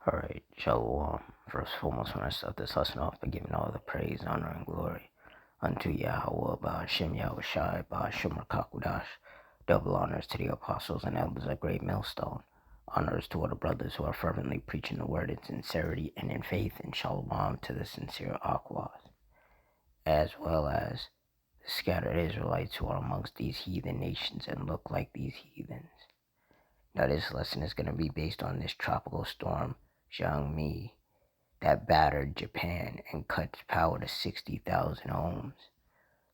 Alright, Shalom. First and foremost, when I start this lesson off by giving all the praise, honor, and glory unto Yahweh, Ba'ashem Yahweh Shai, Ba'ashem Rakakudash. Double honors to the apostles and elders of Great Millstone. Honors to all the brothers who are fervently preaching the word in sincerity and in faith, and Shalom to the sincere Aquas, as well as the scattered Israelites who are amongst these heathen nations and look like these heathens. Now this lesson is going to be based on this tropical storm, Xiangmi, that battered Japan and cut power to 60,000 homes.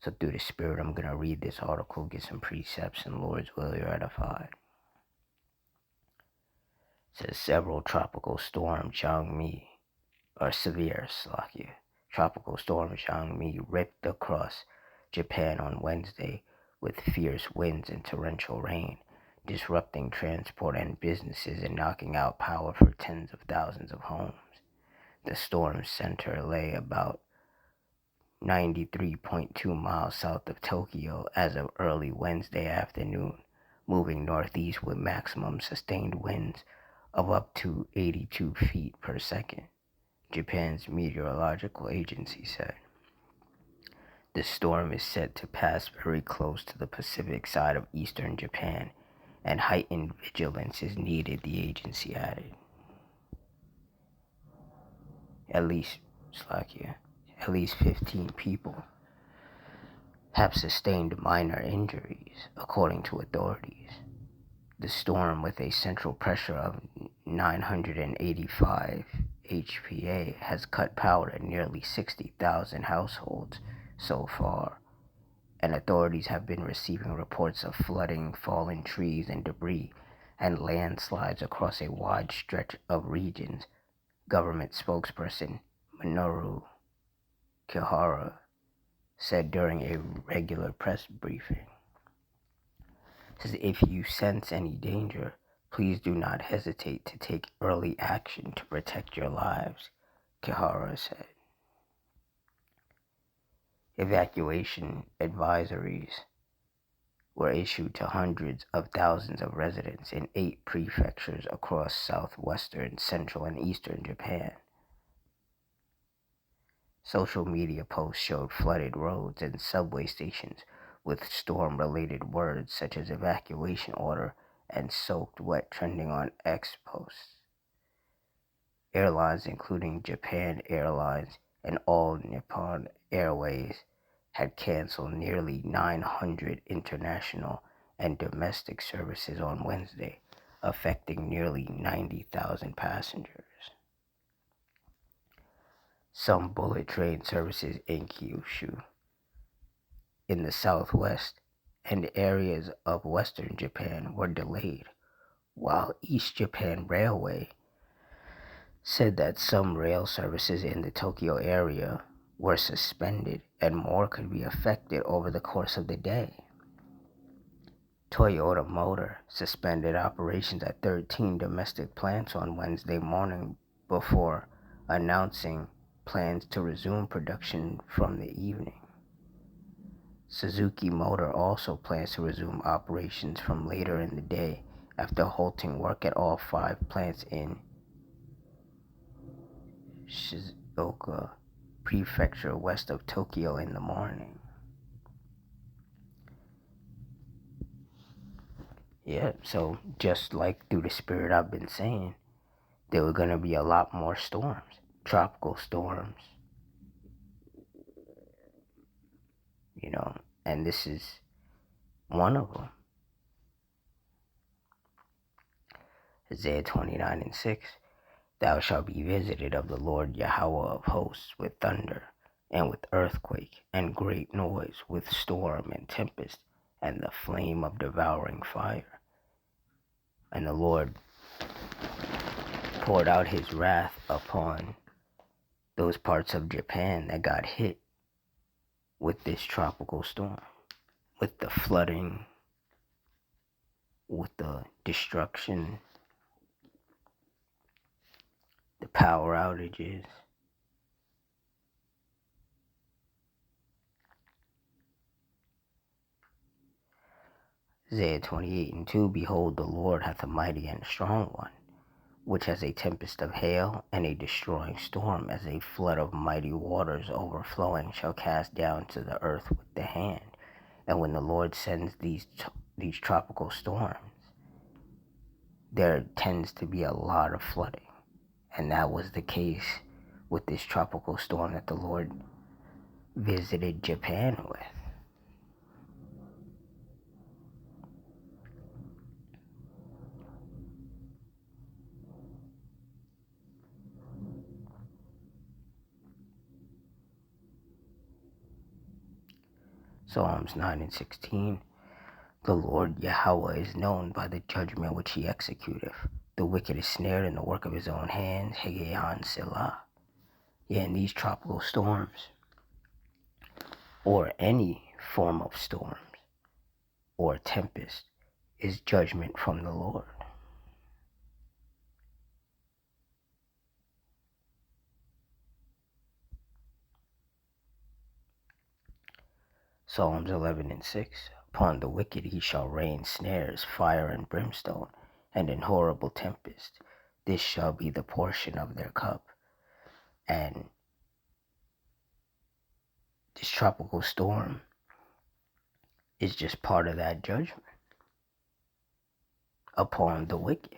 So through the Spirit, I'm going to read this article, get some precepts, and Lord's will you're edified. It says several tropical storm Xiangmi, or severe, Slovakia. Tropical storm Xiangmi ripped across Japan on Wednesday with fierce winds and torrential rain, disrupting transport and businesses and knocking out power for tens of thousands of homes. The storm's center lay about 93.2 miles south of Tokyo as of early Wednesday afternoon, moving northeast with maximum sustained winds of up to 82 feet per second, Japan's meteorological agency said. The storm is set to pass very close to the Pacific side of eastern Japan, and heightened vigilance is needed, the agency added. At least 15 people have sustained minor injuries, according to authorities. The storm, with a central pressure of 985 HPA, has cut power to nearly 60,000 households so far, and authorities have been receiving reports of flooding, fallen trees and debris, and landslides across a wide stretch of regions, government spokesperson Minoru Kihara said during a regular press briefing. Says, if you sense any danger, please do not hesitate to take early action to protect your lives, Kihara said. Evacuation advisories were issued to hundreds of thousands of residents in 8 prefectures across southwestern, central, and eastern Japan. Social media posts showed flooded roads and subway stations with storm-related words such as evacuation order and soaked wet trending on X posts. Airlines including Japan Airlines and All Nippon Airways had canceled nearly 900 international and domestic services on Wednesday, affecting nearly 90,000 passengers. Some bullet train services in Kyushu, in the southwest, and areas of western Japan were delayed, while East Japan Railway said that some rail services in the Tokyo area were suspended and more could be affected over the course of the day. Toyota Motor suspended operations at 13 domestic plants on Wednesday morning before announcing plans to resume production from the evening. Suzuki Motor also plans to resume operations from later in the day after halting work at all 5 plants in Shizuoka Prefecture west of Tokyo in the morning. Yeah, so just like through the Spirit I've been saying, there were going to be a lot more storms, tropical storms, and this is one of them. Isaiah 29:6, thou shalt be visited of the Lord Yahweh of hosts with thunder, and with earthquake, and great noise, with storm and tempest, and the flame of devouring fire. And the Lord poured out his wrath upon those parts of Japan that got hit with this tropical storm, with the flooding, with the destruction, the power outages. Isaiah 28:2, behold, the Lord hath a mighty and strong one, which as a tempest of hail and a destroying storm, as a flood of mighty waters overflowing, shall cast down to the earth with the hand. And when the Lord sends these tropical storms, there tends to be a lot of flooding. And that was the case with this tropical storm that the Lord visited Japan with. Psalms 9 and 16. The Lord Yahweh is known by the judgment which he executeth. The wicked is snared in the work of his own hands. Hegayon Selah. Yeah, in these tropical storms, or any form of storms, or tempest, is judgment from the Lord. Psalms 11 and 6. Upon the wicked he shall rain snares, fire and brimstone, and in horrible tempest. This shall be the portion of their cup. And this tropical storm is just part of that judgment upon the wicked.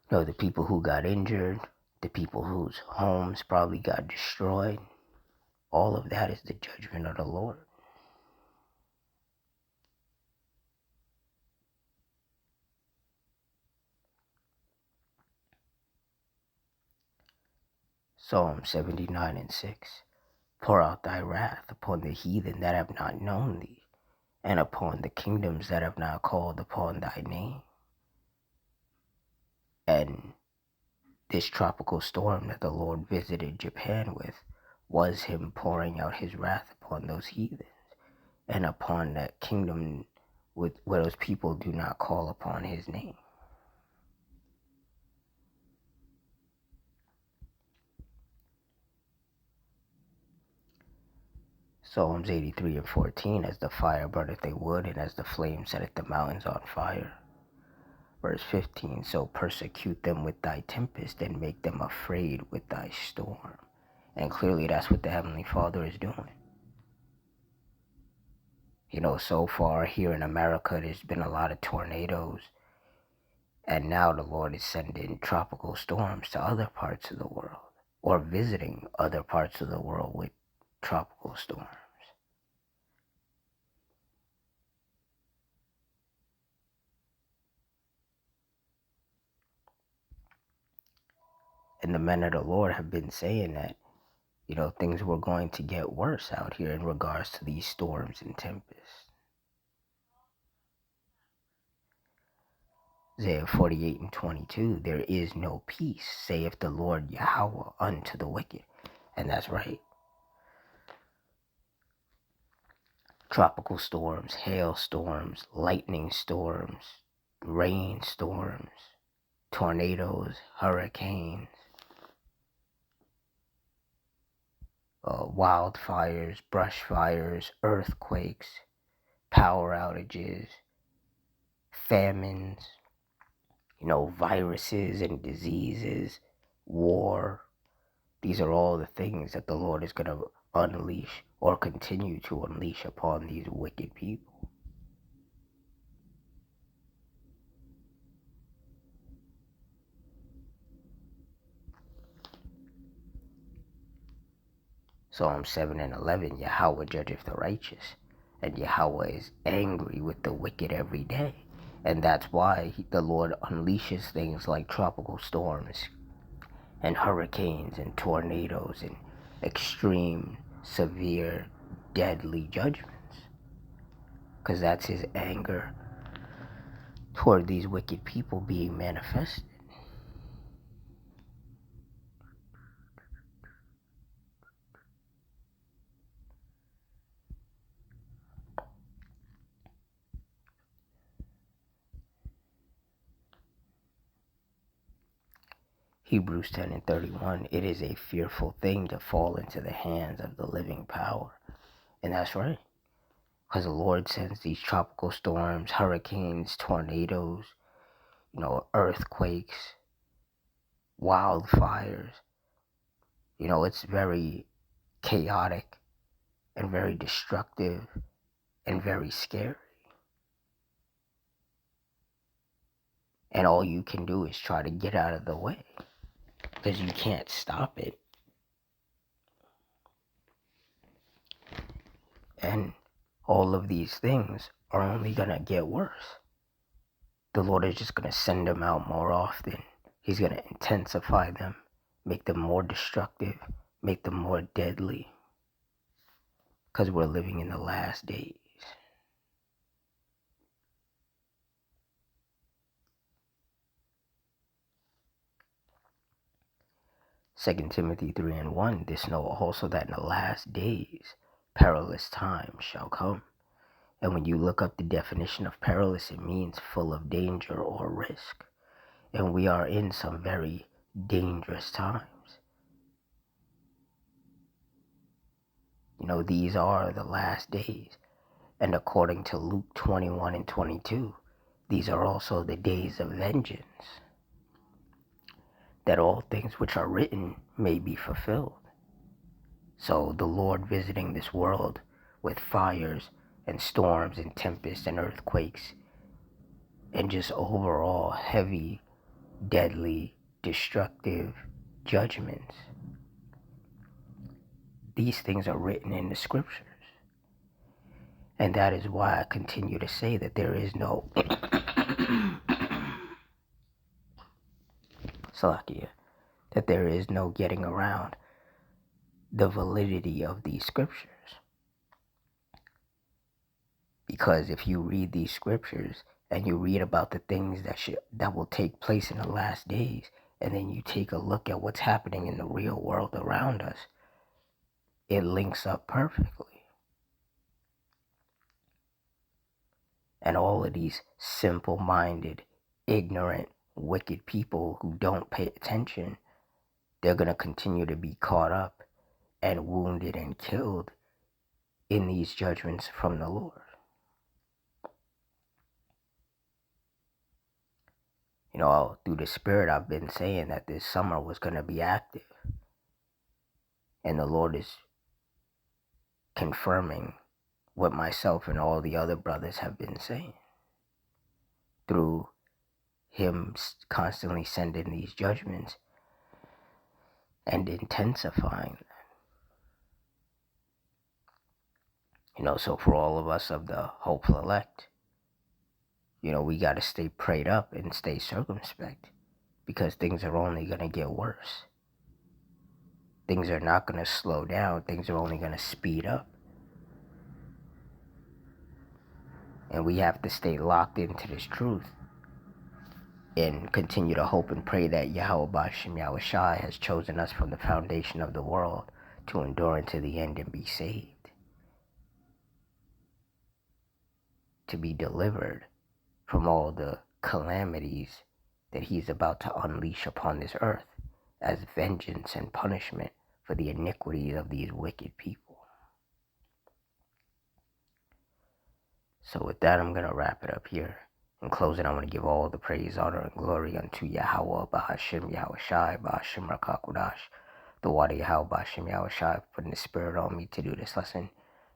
You know, the people who got injured, the people whose homes probably got destroyed, all of that is the judgment of the Lord. Psalm 79 and 6. Pour out thy wrath upon the heathen that have not known thee, and upon the kingdoms that have not called upon thy name. And this tropical storm that the Lord visited Japan with was him pouring out his wrath upon those heathens and upon that kingdom where those people do not call upon his name. Psalms 83 and 14. As the fire burneth a wood, and as the flame setteth the mountains on fire. Verse 15. So persecute them with thy tempest, and make them afraid with thy storm. And clearly that's what the Heavenly Father is doing. You know, so far here in America, there's been a lot of tornadoes. And now the Lord is sending tropical storms to other parts of the world, or visiting other parts of the world with tropical storms. And the men of the Lord have been saying that, you know, things were going to get worse out here in regards to these storms and tempests. Isaiah 48 and 22, there is no peace, saith the Lord Yahweh, unto the wicked. And that's right. Tropical storms, hailstorms, lightning storms, rainstorms, tornadoes, hurricanes, wildfires, brush fires, earthquakes, power outages, famines, you know, viruses and diseases, war. These are all the things that the Lord is going to unleash or continue to unleash upon these wicked people. Psalm 7 and 11, Yahweh judgeth the righteous, and Yahweh is angry with the wicked every day. And that's why the Lord unleashes things like tropical storms and hurricanes and tornadoes and extreme, severe, deadly judgments. Because that's his anger toward these wicked people being manifested. Hebrews 10 and 31, it is a fearful thing to fall into the hands of the living power. And that's right. Because the Lord sends these tropical storms, hurricanes, tornadoes, earthquakes, wildfires. It's very chaotic and very destructive and very scary. And all you can do is try to get out of the way because you can't stop it. And all of these things are only going to get worse. The Lord is just going to send them out more often. He's going to intensify them, make them more destructive, make them more deadly. Because we're living in the last days. Second Timothy 3:1, this know also that in the last days perilous times shall come. And when you look up the definition of perilous, it means full of danger or risk. And we are in some very dangerous times. These are the last days. And according to Luke 21:22, these are also the days of vengeance, that all things which are written may be fulfilled. So the Lord visiting this world with fires and storms and tempests and earthquakes and just overall heavy, deadly, destructive judgments. These things are written in the scriptures. And that is why I continue to say that there is no Salakia, that there is no getting around the validity of these scriptures. Because if you read these scriptures and you read about the things that will take place in the last days, and then you take a look at what's happening in the real world around us, it links up perfectly. And all of these simple-minded, ignorant, wicked people who don't pay attention, they're going to continue to be caught up and wounded and killed in these judgments from the Lord. Through the Spirit, I've been saying that this summer was going to be active. And the Lord is confirming what myself and all the other brothers have been saying through Him constantly sending these judgments and intensifying them. So for all of us of the hopeful elect, we got to stay prayed up and stay circumspect, because things are only going to get worse. Things are not going to slow down. Things are only going to speed up. And we have to stay locked into this truth and continue to hope and pray that Yahweh B'Shem Yahushai has chosen us from the foundation of the world to endure unto the end and be saved, to be delivered from all the calamities that He's about to unleash upon this earth as vengeance and punishment for the iniquities of these wicked people. So with that, I'm going to wrap it up here. In closing, I want to give all the praise, honor, and glory unto Yahweh B'Hashem Yahushai B'Hashem Rakakudash, the Wadi Yahweh B'Hashem Yahushai, for putting the Spirit on me to do this lesson.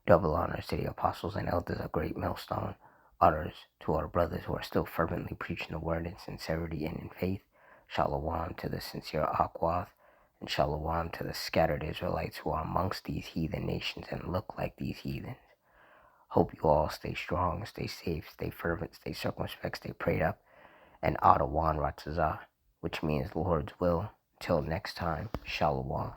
Double honors to the apostles and elders of Great Millstone. Honors to our brothers who are still fervently preaching the word in sincerity and in faith. Shalom to the sincere Akwath, and shalom to the scattered Israelites who are amongst these heathen nations and look like these heathens. Hope you all stay strong, stay safe, stay fervent, stay circumspect, stay prayed up, and Adawan Ratzazah, which means Lord's will. Till next time, Shalom.